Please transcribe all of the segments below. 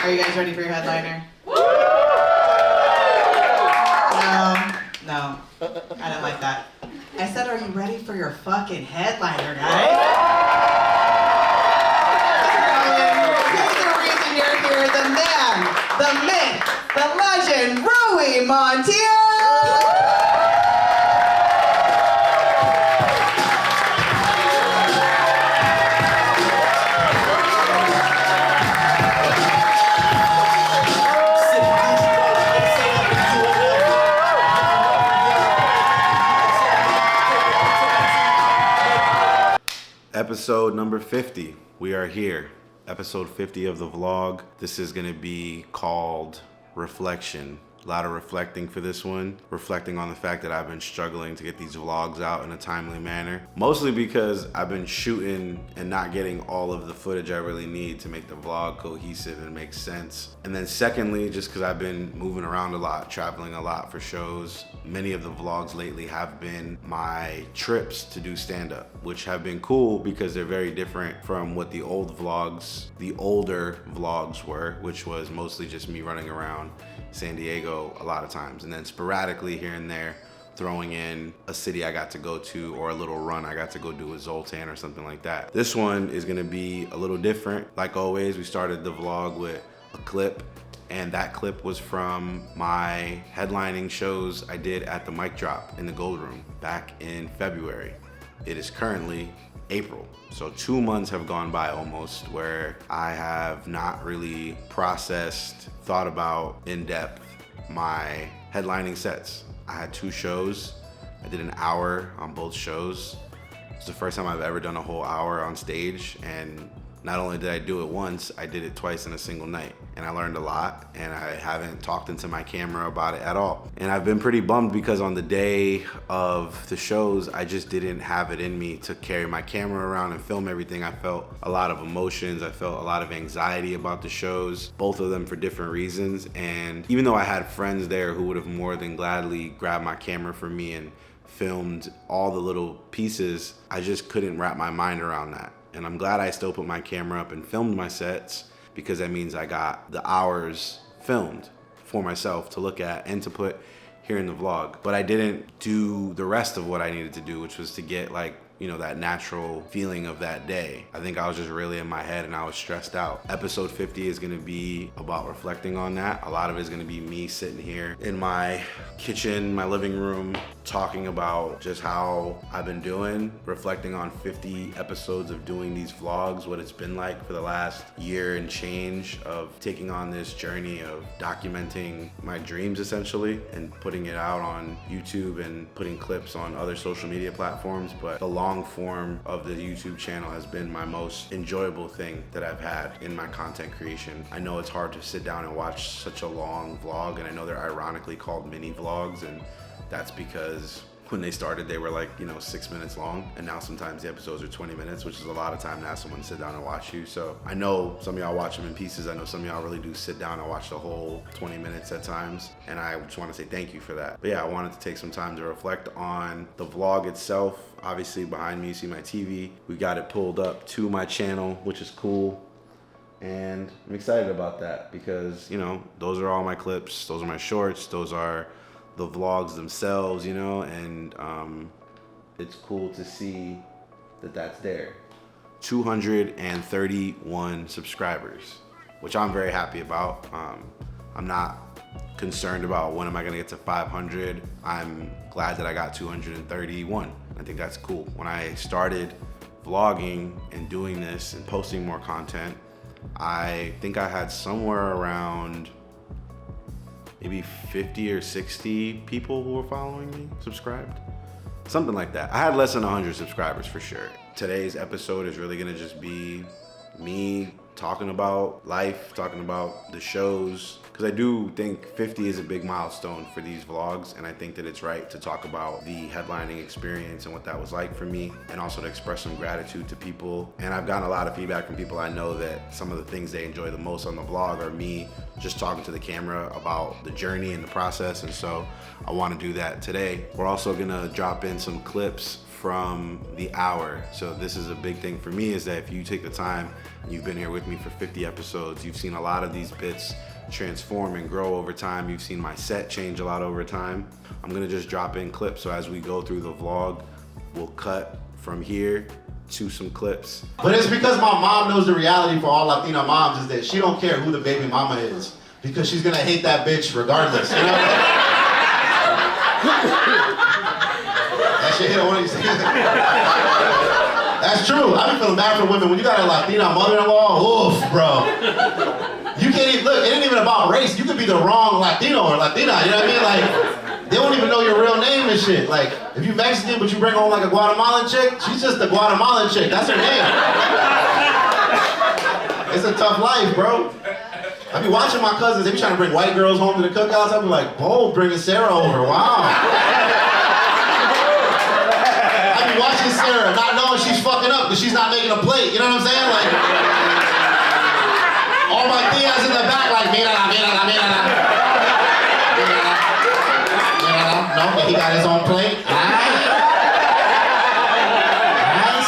Are you guys ready for your headliner? No, I don't like that. I said, are you ready for your fucking headliner, guys? Here's the reason you're here, the man, the myth, the legend, Rui Montiel! Episode number 50. We are here. Episode 50 of the vlog. This is going to be called Reflection. A lot of reflecting for this one. Reflecting on the fact that I've been struggling to get these vlogs out in a timely manner. Mostly because I've been shooting and not getting all of the footage I really need to make the vlog cohesive and make sense. And then secondly, just because I've been moving around a lot, traveling a lot for shows. Many of the vlogs lately have been my trips to do stand-up, which have been cool because they're very different from what the older vlogs were, which was mostly just me running around San Diego a lot of times, and then sporadically here and there throwing in a city I got to go to or a little run I got to go do with Zoltan or something like that. This one is gonna be a little different. Like always, we started the vlog with a clip, and that clip was from my headlining shows I did at the Mic Drop in the Gold Room back in February. It is currently April. So 2 months have gone by almost where I have not really processed, thought about in depth my headlining sets. I had 2 shows. I did an hour on both shows. It's the first time I've ever done a whole hour on stage, and not only did I do it once, I did it twice in a single night. And I learned a lot, and I haven't talked into my camera about it at all. And I've been pretty bummed because on the day of the shows, I just didn't have it in me to carry my camera around and film everything. I felt a lot of emotions. I felt a lot of anxiety about the shows, both of them for different reasons. And even though I had friends there who would have more than gladly grabbed my camera for me and filmed all the little pieces, I just couldn't wrap my mind around that. And I'm glad I still put my camera up and filmed my sets, because that means I got the hours filmed for myself to look at and to put here in the vlog. But I didn't do the rest of what I needed to do, which was to get that natural feeling of that day. I think I was just really in my head and I was stressed out. Episode 50 is gonna be about reflecting on that. A lot of it is gonna be me sitting here in my kitchen, my living room, talking about just how I've been doing, reflecting on 50 episodes of doing these vlogs, what it's been like for the last year and change of taking on this journey of documenting my dreams essentially and putting it out on YouTube and putting clips on other social media platforms. But the long form of the YouTube channel has been my most enjoyable thing that I've had in my content creation. I know it's hard to sit down and watch such a long vlog, and I know they're ironically called mini vlogs, and that's because when they started, they were 6 minutes long, and now sometimes the episodes are 20 minutes, which is a lot of time to have someone sit down and watch you. So I know some of y'all watch them in pieces. I know some of y'all really do sit down and watch the whole 20 minutes at times, and I just want to say thank you for that. But yeah, I wanted to take some time to reflect on the vlog itself. Obviously behind me you see my TV. We got it pulled up to my channel, which is cool. And I'm excited about that because, those are all my clips, those are my shorts, those are the vlogs themselves, and it's cool to see that that's there. 231 subscribers, which I'm very happy about. I'm not concerned about when am I gonna get to 500. I'm glad that I got 231. I think that's cool. When I started vlogging and doing this and posting more content, I think I had somewhere around maybe 50 or 60 people who were following me, subscribed. Something like that. I had less than 100 subscribers for sure. Today's episode is really gonna just be me talking about life, talking about the shows, because I do think 50 is a big milestone for these vlogs, and I think that it's right to talk about the headlining experience and what that was like for me, and also to express some gratitude to people. And I've gotten a lot of feedback from people I know that some of the things they enjoy the most on the vlog are me just talking to the camera about the journey and the process, and so I want to do that today. We're also gonna drop in some clips from the hour. So this is a big thing for me, is that if you take the time, and you've been here with me for 50 episodes, you've seen a lot of these bits transform and grow over time. You've seen my set change a lot over time. I'm gonna just drop in clips. So as we go through the vlog, we'll cut from here to some clips. But it's because my mom knows the reality for all Latina moms is that she don't care who the baby mama is, because she's gonna hate that bitch regardless, you know? That shit hit on one of these things. That's true. I be feeling bad for women. When you got a Latina mother-in-law, oof, bro. You can't even, look, it ain't even about race. You could be the wrong Latino or Latina, you know what I mean? Like, they don't even know your real name and shit. Like, if you Mexican but you bring home like a Guatemalan chick, she's just the Guatemalan chick. That's her name. It's a tough life, bro. I be watching my cousins, they be trying to bring white girls home to the cookouts. I be like, bold, bringing Sarah over, wow. I be watching Sarah, not knowing she's fucking up because she's not making a plate, you know what I'm saying? Like, all my tias in the back like, mírala, mírala, mírala. No, he got his own plate.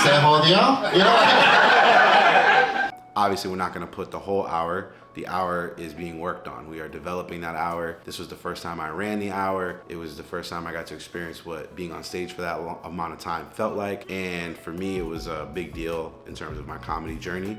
Se jodió. You know, like. Obviously, we're not gonna put the whole hour. The hour is being worked on. We are developing that hour. This was the first time I ran the hour. It was the first time I got to experience what being on stage for that amount of time felt like. And for me, it was a big deal in terms of my comedy journey.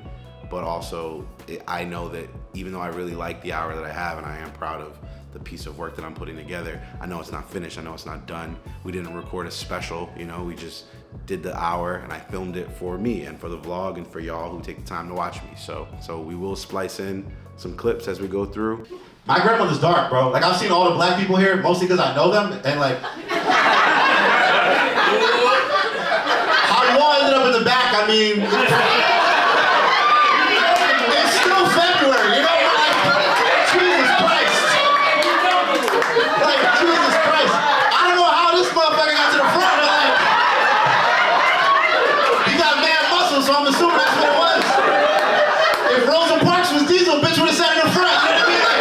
But also, I know that even though I really like the hour that I have, and I am proud of the piece of work that I'm putting together, I know it's not finished, I know it's not done. We didn't record a special, you know, we just did the hour and I filmed it for me and for the vlog and for y'all who take the time to watch me. So we will splice in some clips as we go through. My grandmother's dark, bro. Like, I've seen all the black people here, mostly because I know them, and like, how you all ended up in the back, I mean, it's still February, you know? Jesus Christ. Like, Jesus Christ. I don't know how this motherfucker got to the front, but like, you got mad muscles, so I'm assuming that's what it was. If Rosa Parks was Diesel, bitch would have sat in the front, you know what I mean? Like,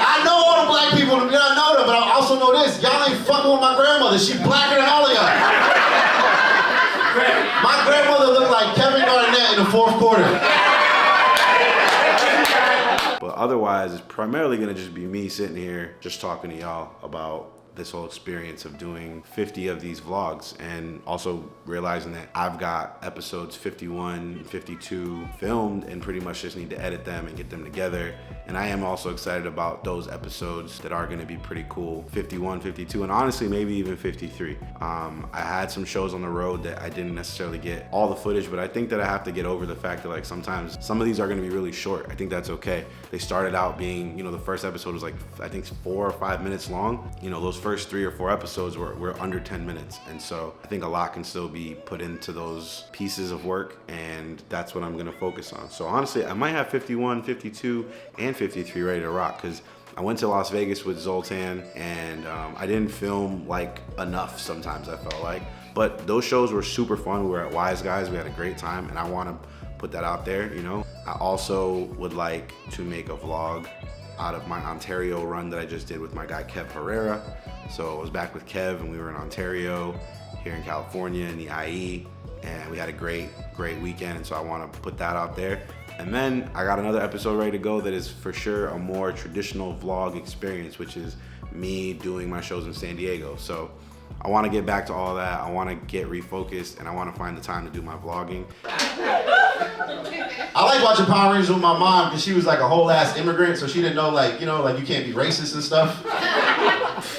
I know all the black people, you know, I know them, but I also know this. Y'all ain't fucking with my grandmother. She blacker than all of y'all. My grandmother looked like Kevin Garnett in the fourth quarter. But otherwise, it's primarily gonna just be me sitting here just talking to y'all about this whole experience of doing 50 of these vlogs, and also realizing that I've got episodes 51, 52 filmed and pretty much just need to edit them and get them together. And I am also excited about those episodes that are gonna be pretty cool, 51, 52, and honestly, maybe even 53. I had some shows on the road that I didn't necessarily get all the footage, but I think that I have to get over the fact that like sometimes some of these are gonna be really short. I think that's okay. They started out being, you know, the first episode was like, I think 4 or 5 minutes long. You know, those first 3 or 4 episodes were under 10 minutes. And so I think a lot can still be put into those pieces of work, and that's what I'm gonna focus on. So honestly, I might have 51, 52, and 53 ready to rock, because I went to Las Vegas with Zoltan, and I didn't film like enough sometimes, I felt like. But those shows were super fun. We were at Wise Guys, we had a great time, and I wanna put that out there, you know? I also would like to make a vlog out of my Ontario run that I just did with my guy Kev Herrera. So I was back with Kev and we were in Ontario, here in California in the IE, and we had a great weekend, and so I want to put that out there. And then I got another episode ready to go that is for sure a more traditional vlog experience, which is me doing my shows in San Diego. So I want to get back to all that. I want to get refocused, and I want to find the time to do my vlogging. I like watching Power Rangers with my mom because she was like a whole ass immigrant, so she didn't know, like, you know, like you can't be racist and stuff.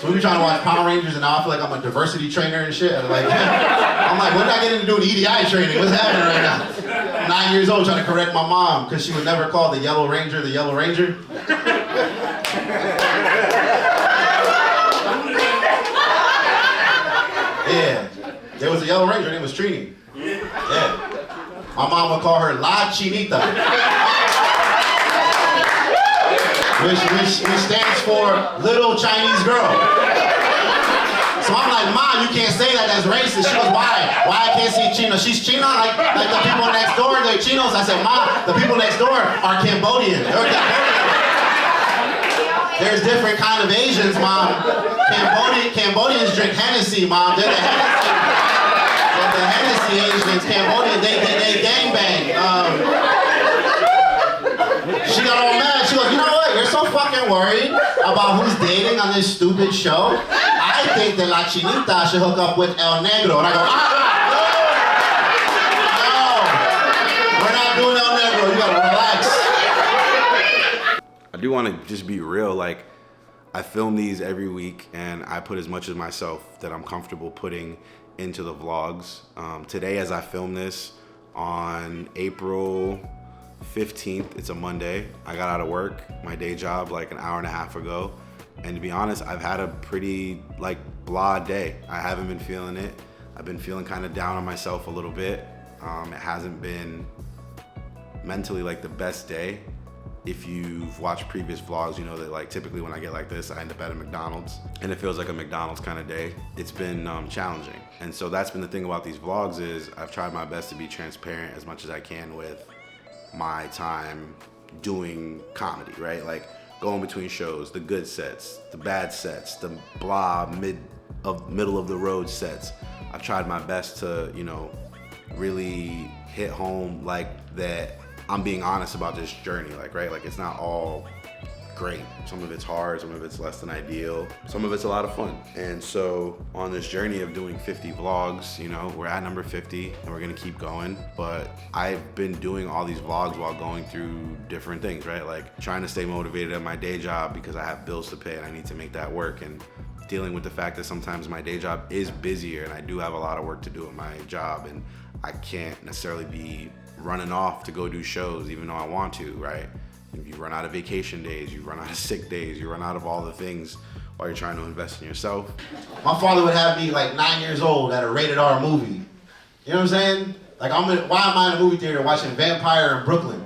We were trying to watch Power Rangers, and now I feel like I'm a diversity trainer and shit. I'm like, when did I get into doing EDI training? What's happening right now? 9 years old, trying to correct my mom because she would never call the Yellow Ranger the Yellow Ranger. Yeah, there was a Yellow Ranger, her name was Trini. Yeah. My mom would call her La Chinita, which stands for Little Chinese Girl. So I'm like, Mom, you can't say that, that's racist. She goes, why? Why I can't see Chino? She's Chino, like the people next door, they're Chinos. I said, Mom, the people next door are Cambodian. They're Cambodian. There's different kind of Asians, Mom. Cambodians drink Hennessy, Mom. They're the Hennessy Asians. Cambodians, they gangbang. She got all mad. She goes, you know what? You're so fucking worried about who's dating on this stupid show. I think that La Chinita should hook up with El Negro. And I go, no, we're not doing El Negro. You gotta relax. I do want to just be real. Like, I film these every week, and I put as much of myself that I'm comfortable putting into the vlogs. Today, as I film this on April 15th, it's a Monday. I got out of work, my day job, like an hour and a half ago. And to be honest, I've had a pretty like blah day. I haven't been feeling it. I've been feeling kind of down on myself a little bit. It hasn't been mentally like the best day. If you've watched previous vlogs, you know that like typically when I get like this, I end up at a McDonald's, and it feels like a McDonald's kind of day. It's been challenging. And so that's been the thing about these vlogs is I've tried my best to be transparent as much as I can with my time doing comedy, right? Like going between shows, the good sets, the bad sets, the blah middle of the road sets. I've tried my best to, you know, really hit home like that I'm being honest about this journey, like, right? Like it's not all great. Some of it's hard, some of it's less than ideal, some of it's a lot of fun. And so on this journey of doing 50 vlogs, you know, we're at number 50 and we're gonna keep going. But I've been doing all these vlogs while going through different things, right? Like trying to stay motivated at my day job because I have bills to pay and I need to make that work, and dealing with the fact that sometimes my day job is busier and I do have a lot of work to do at my job, and I can't necessarily be running off to go do shows even though I want to, right? You run out of vacation days, you run out of sick days, you run out of all the things while you're trying to invest in yourself. My father would have me like 9 years old at a rated R movie. You know what I'm saying? Like why am I in a movie theater watching Vampire in Brooklyn?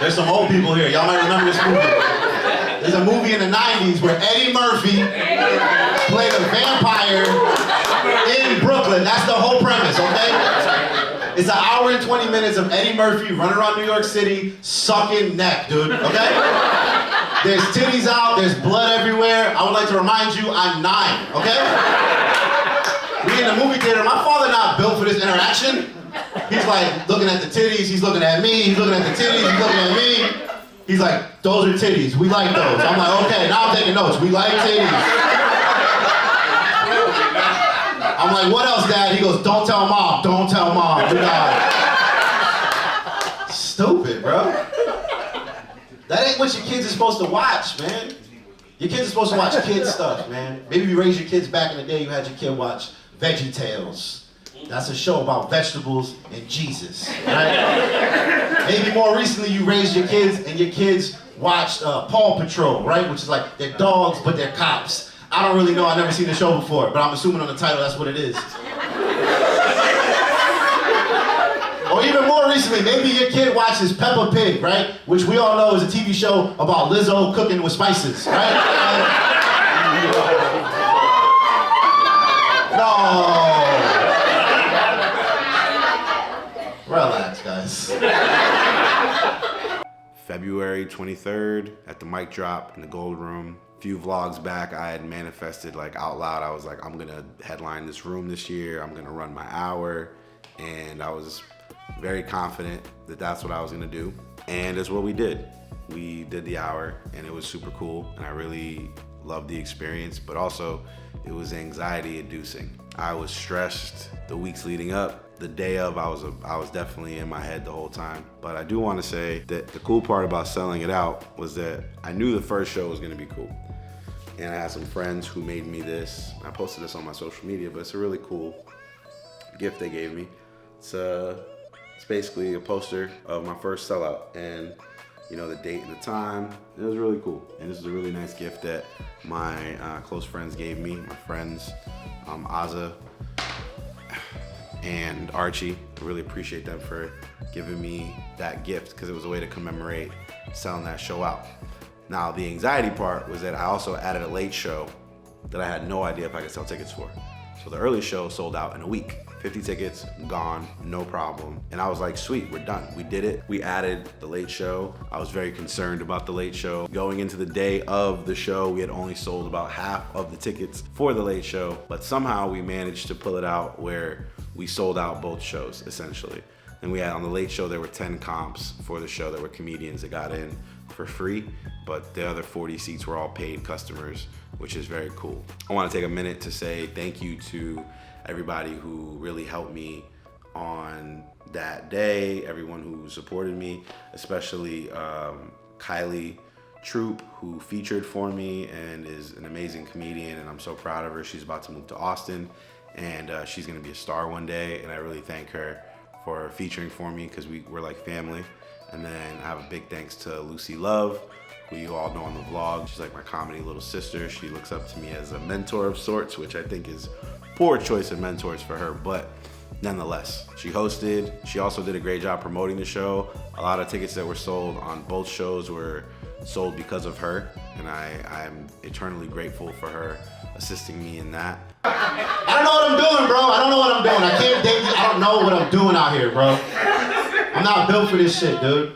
There's some old people here, y'all might remember this movie. There's a movie in the 90s where Eddie Murphy played a vampire in Brooklyn. That's the whole premise, okay? It's an hour and 20 minutes of Eddie Murphy running around New York City, sucking neck, dude, okay? There's titties out, there's blood everywhere. I would like to remind you, I'm 9, okay? We in the movie theater, my father not built for this interaction. He's like looking at the titties, he's looking at me, he's looking at the titties, he's looking at me. He's like, those are titties, we like those. I'm like, okay, now I'm taking notes, we like titties. I'm like, what else, Dad? He goes, don't tell Mom, don't tell Mom. Stupid, bro. That ain't what your kids are supposed to watch, man. Your kids are supposed to watch kid stuff, man. Maybe if you raised your kids back in the day, you had your kid watch VeggieTales. That's a show about vegetables and Jesus, right? Maybe more recently you raised your kids and your kids watched Paw Patrol, right? Which is like, they're dogs, but they're cops. I don't really know, I've never seen the show before, but I'm assuming on the title that's what it is. Or even more recently, maybe your kid watches Peppa Pig, right? Which we all know is a TV show about Lizzo cooking with spices, right? No. Relax, guys. February 23rd at the mic drop in the Gold Room. A few vlogs back, I had manifested like out loud. I was like, I'm gonna headline this room this year. I'm gonna run my hour. And I was very confident that that's what I was gonna do. And that's what we did. We did the hour and it was super cool. And I really loved the experience, but also it was anxiety inducing. I was stressed the weeks leading up. The day of, I was definitely in my head the whole time. But I do want to say that the cool part about selling it out was that I knew the first show was going to be cool. And I had some friends who made me this. I posted this on my social media, but it's a really cool gift they gave me. It's basically a poster of my first sellout and, you know, the date and the time. It was really cool. And this is a really nice gift that my close friends gave me. My friends, Azza and Archie. I really appreciate them for giving me that gift because it was a way to commemorate selling that show out. Now, the anxiety part was that I also added a late show that I had no idea if I could sell tickets for. So the early show sold out in a week. 50 tickets, gone, no problem. And I was like, sweet, we're done. We did it. We added the late show. I was very concerned about the late show. Going into the day of the show, we had only sold about half of the tickets for the late show, but somehow we managed to pull it out where we sold out both shows, essentially. And we had, on the late show, there were 10 comps for the show. There were comedians that got in for free, but the other 40 seats were all paid customers, which is very cool. I want to take a minute to say thank you to everybody who really helped me on that day, everyone who supported me, especially Kylie Troop, who featured for me and is an amazing comedian, and I'm so proud of her. She's about to move to Austin, and she's gonna be a star one day, and I really thank her for featuring for me because we're like family. And then I have a big thanks to Lucy Love, who you all know on the vlog. She's like my comedy little sister. She looks up to me as a mentor of sorts, which I think is poor choice of mentors for her, but nonetheless, she hosted. She also did a great job promoting the show. A lot of tickets that were sold on both shows were sold because of her, and I'm eternally grateful for her assisting me in that. I don't know what I'm doing, bro. I don't know what I'm doing. I can't date you. I don't know what I'm doing out here, bro. I'm not built for this shit, dude.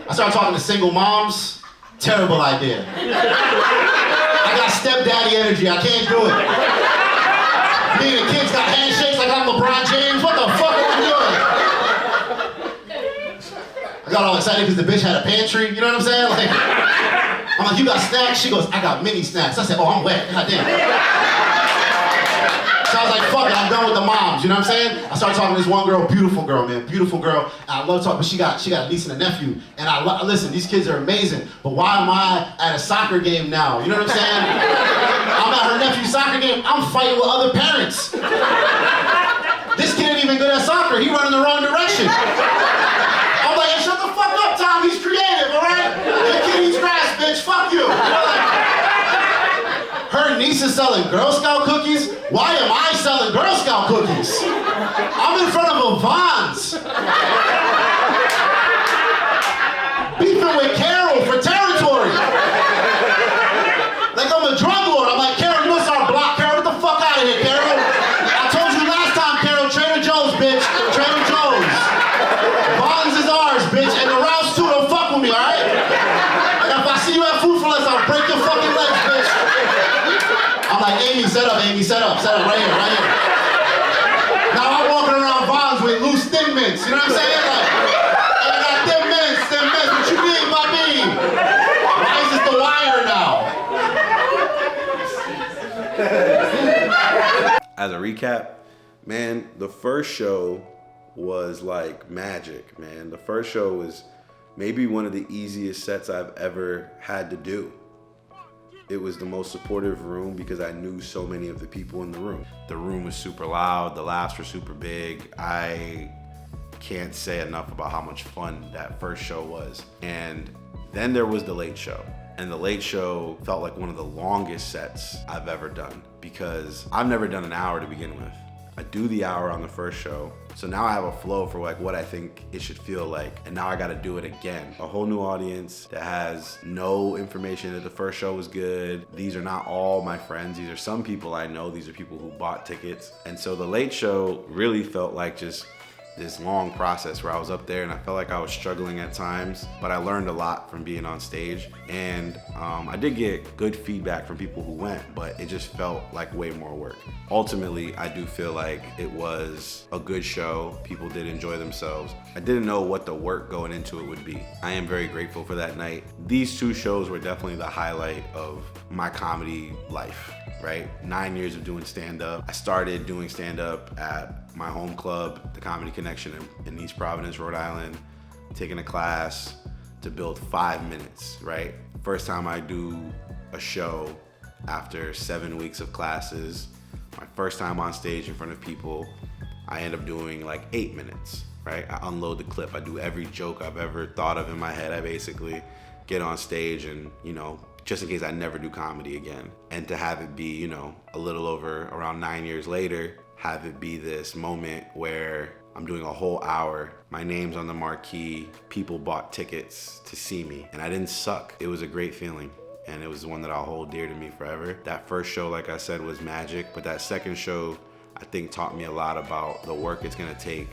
I started talking to single moms. Terrible idea. I got stepdaddy energy. I can't do it. Me and the kids got handshakes like I'm LeBron James. What the fuck are we doing? I got all excited because the bitch had a pantry. You know what I'm saying? Like, I'm like, you got snacks? She goes, I got mini snacks. I said, oh, I'm wet. God damn. So I was like, fuck it, I'm done with the moms, you know what I'm saying? I started talking to this one girl, beautiful girl, man, beautiful girl. And I love talking, but she got a niece and a nephew. And listen, these kids are amazing, but why am I at a soccer game now? You know what I'm saying? I'm at her nephew's soccer game, I'm fighting with other parents. This kid ain't even good at soccer, he running the wrong direction. I'm like, hey, shut the fuck up, Tom, he's creative, all right? Your kid eats grass, bitch, fuck you. You know, like, her niece is selling Girl Scout cookies. Why am I selling Girl Scout cookies? I'm in front of a Vons. Beefing with Carol for territory. Like I'm a drug lord. I'm like, Carol, you must start block. Carol, get the fuck out of here, Carol. I told you last time, Carol, Trader Joe's, bitch. Trader Joe's. Vons is ours, bitch. And the Rouse too, don't fuck with me, all right? Like if I see you at Food for Less, I'll break your fucking legs, bitch. I'm like, Amy, set up, right here, right here. Now I'm walking around Vons with loose Thin Mints, you know what I'm saying? Like, I got Thin Mints, what you mean by me? Why is this the wire now? As a recap, man, the first show was like magic, man. The first show was maybe one of the easiest sets I've ever had to do. It was the most supportive room because I knew so many of the people in the room. The room was super loud, the laughs were super big. I can't say enough about how much fun that first show was. And then there was the late show. And the late show felt like one of the longest sets I've ever done because I've never done an hour to begin with. I do the hour on the first show. So now I have a flow for like what I think it should feel like. And now I gotta do it again. A whole new audience that has no information that the first show was good. These are not all my friends. These are some people I know. These are people who bought tickets. And so the late show really felt like just this long process where I was up there and I felt like I was struggling at times, but I learned a lot from being on stage. And I did get good feedback from people who went, but it just felt like way more work. Ultimately, I do feel like it was a good show. People did enjoy themselves. I didn't know what the work going into it would be. I am very grateful for that night. These two shows were definitely the highlight of my comedy life, right? 9 years of doing stand-up. I started doing stand-up at my home club, the Comedy Connection in East Providence, Rhode Island, taking a class to build 5 minutes, right? First time I do a show after 7 weeks of classes, my first time on stage in front of people, I end up doing like 8 minutes, right? I unload the clip. I do every joke I've ever thought of in my head. I basically get on stage and, you know, just in case I never do comedy again. And to have it be, you know, a little over around 9 years later, have it be this moment where I'm doing a whole hour, my name's on the marquee, people bought tickets to see me, and I didn't suck. It was a great feeling, and it was one that I'll hold dear to me forever. That first show, like I said, was magic, but that second show, I think taught me a lot about the work it's gonna take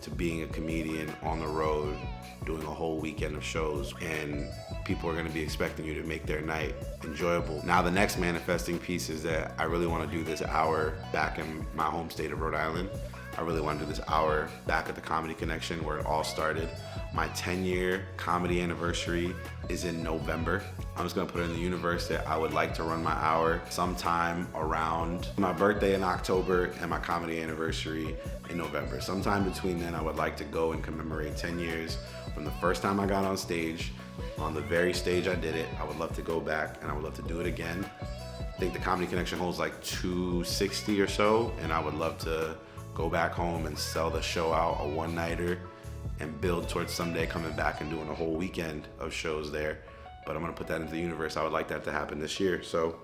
to being a comedian on the road, doing a whole weekend of shows, and people are gonna be expecting you to make their night enjoyable. Now the next manifesting piece is that I really wanna do this hour back in my home state of Rhode Island. I really wanna do this hour back at the Comedy Connection where it all started. My 10-year comedy anniversary is in November. I'm just gonna put it in the universe that I would like to run my hour sometime around my birthday in October and my comedy anniversary in November. Sometime between then, I would like to go and commemorate 10 years from the first time I got on stage, on the very stage I did it. I would love to go back and I would love to do it again. I think the Comedy Connection holds like 260 or so, and I would love to go back home and sell the show out, a one-nighter, and build towards someday coming back and doing a whole weekend of shows there. But I'm gonna put that into the universe. I would like that to happen this year. So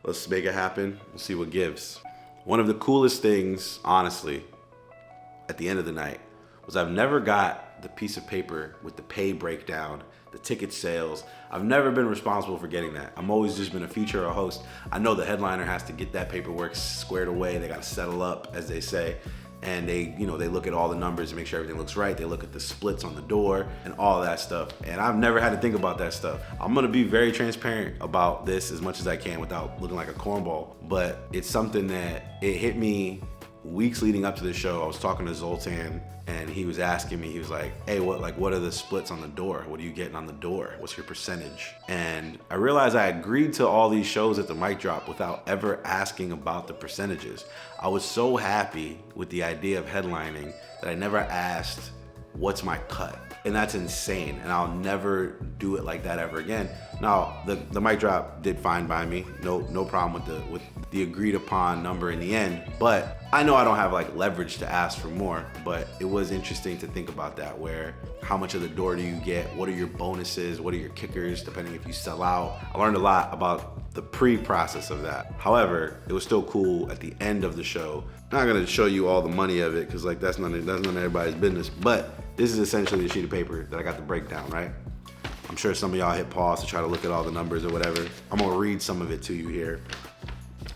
let's make it happen. We'll see what gives. One of the coolest things, honestly, at the end of the night, was I've never got the piece of paper with the pay breakdown, the ticket sales. I've never been responsible for getting that. I'm always just been a feature or host. I know the headliner has to get that paperwork squared away. They gotta settle up, as they say. And they look at all the numbers and make sure everything looks right. They look at the splits on the door and all that stuff. And I've never had to think about that stuff. I'm gonna be very transparent about this as much as I can without looking like a cornball. But it's something that it hit me weeks leading up to the show. I was talking to Zoltan and he was asking me, he was like, hey, what are the splits on the door? What are you getting on the door? What's your percentage? And I realized I agreed to all these shows at the mic drop without ever asking about the percentages. I was so happy with the idea of headlining that I never asked, what's my cut? And that's insane, and I'll never do it like that ever again. Now, the mic drop did fine by me, no problem with the agreed upon number in the end, but I know I don't have like leverage to ask for more, but it was interesting to think about that, where how much of the door do you get? What are your bonuses? What are your kickers, depending if you sell out? I learned a lot about the pre-process of that. However, it was still cool at the end of the show. I'm not gonna show you all the money of it, cause like that's none of everybody's business, but this is essentially a sheet of paper that I got the breakdown, right? I'm sure some of y'all hit pause to try to look at all the numbers or whatever. I'm gonna read some of it to you here.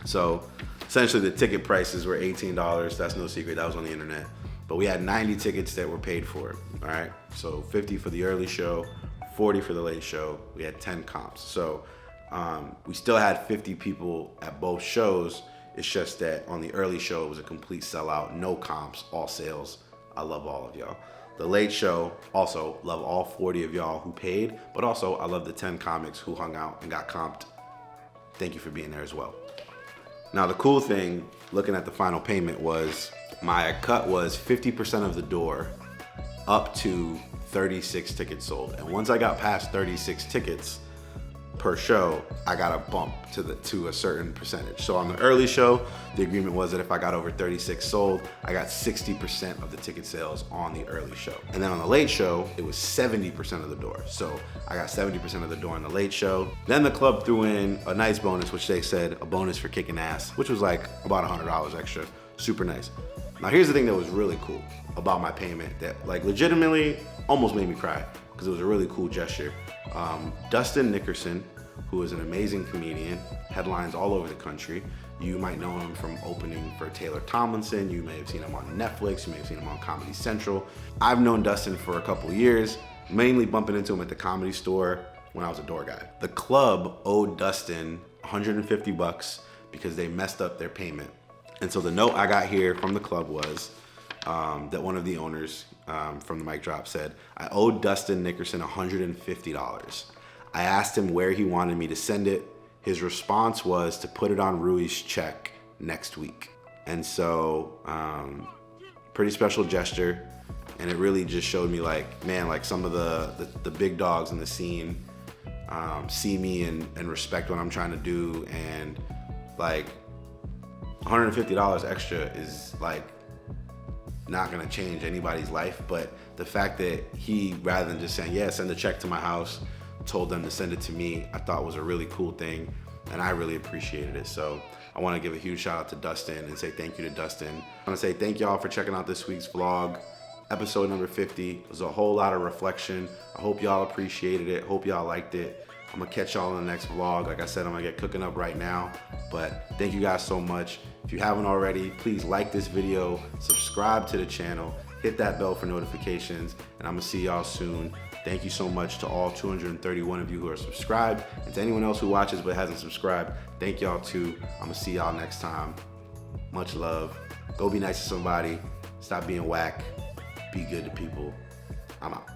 So essentially the ticket prices were $18. That's no secret, that was on the internet. But we had 90 tickets that were paid for, all right? So 50 for the early show, 40 for the late show. We had 10 comps. So we still had 50 people at both shows. It's just that on the early show, it was a complete sellout, no comps, all sales. I love all of y'all. The late show, also love all 40 of y'all who paid, but also I love the 10 comics who hung out and got comped. Thank you for being there as well. Now the cool thing, looking at the final payment, was my cut was 50% of the door up to 36 tickets sold. And once I got past 36 tickets per show, I got a bump to a certain percentage. So on the early show, the agreement was that if I got over 36 sold, I got 60% of the ticket sales on the early show. And then on the late show, it was 70% of the door. So I got 70% of the door on the late show. Then the club threw in a nice bonus, which they said a bonus for kicking ass, which was like about $100 extra. Super nice. Now here's the thing that was really cool about my payment that like legitimately almost made me cry, because it was a really cool gesture. Dustin Nickerson, who is an amazing comedian, headlines all over the country. You might know him from opening for Taylor Tomlinson. You may have seen him on Netflix. You may have seen him on Comedy Central. I've known Dustin for a couple years, mainly bumping into him at the Comedy Store when I was a door guy. The club owed Dustin $150 because they messed up their payment. And so the note I got here from the club was that one of the owners from the mic drop said, I owed Dustin Nickerson $150. I asked him where he wanted me to send it. His response was to put it on Rui's check next week. And so, pretty special gesture. And it really just showed me like, man, like some of the big dogs in the scene see me and respect what I'm trying to do. And like $150 extra is like not gonna change anybody's life. But the fact that he, rather than just saying, yeah, send a check to my house, told them to send it to me, I thought was a really cool thing, and I really appreciated it. So I want to give a huge shout out to Dustin and say thank you to Dustin. I want to say thank y'all for checking out this week's vlog, episode number 50. It was a whole lot of reflection. I hope y'all appreciated it. Hope y'all liked it. I'm gonna catch y'all in the next vlog. Like I said, I'm gonna get cooking up right now, but thank you guys so much. If you haven't already, please like this video, subscribe to the channel, hit that bell for notifications, and I'm gonna see y'all soon. Thank you so much to all 231 of you who are subscribed, and to anyone else who watches but hasn't subscribed, thank y'all too. I'm gonna see y'all next time. Much love. Go be nice to somebody. Stop being whack. Be good to people. I'm out.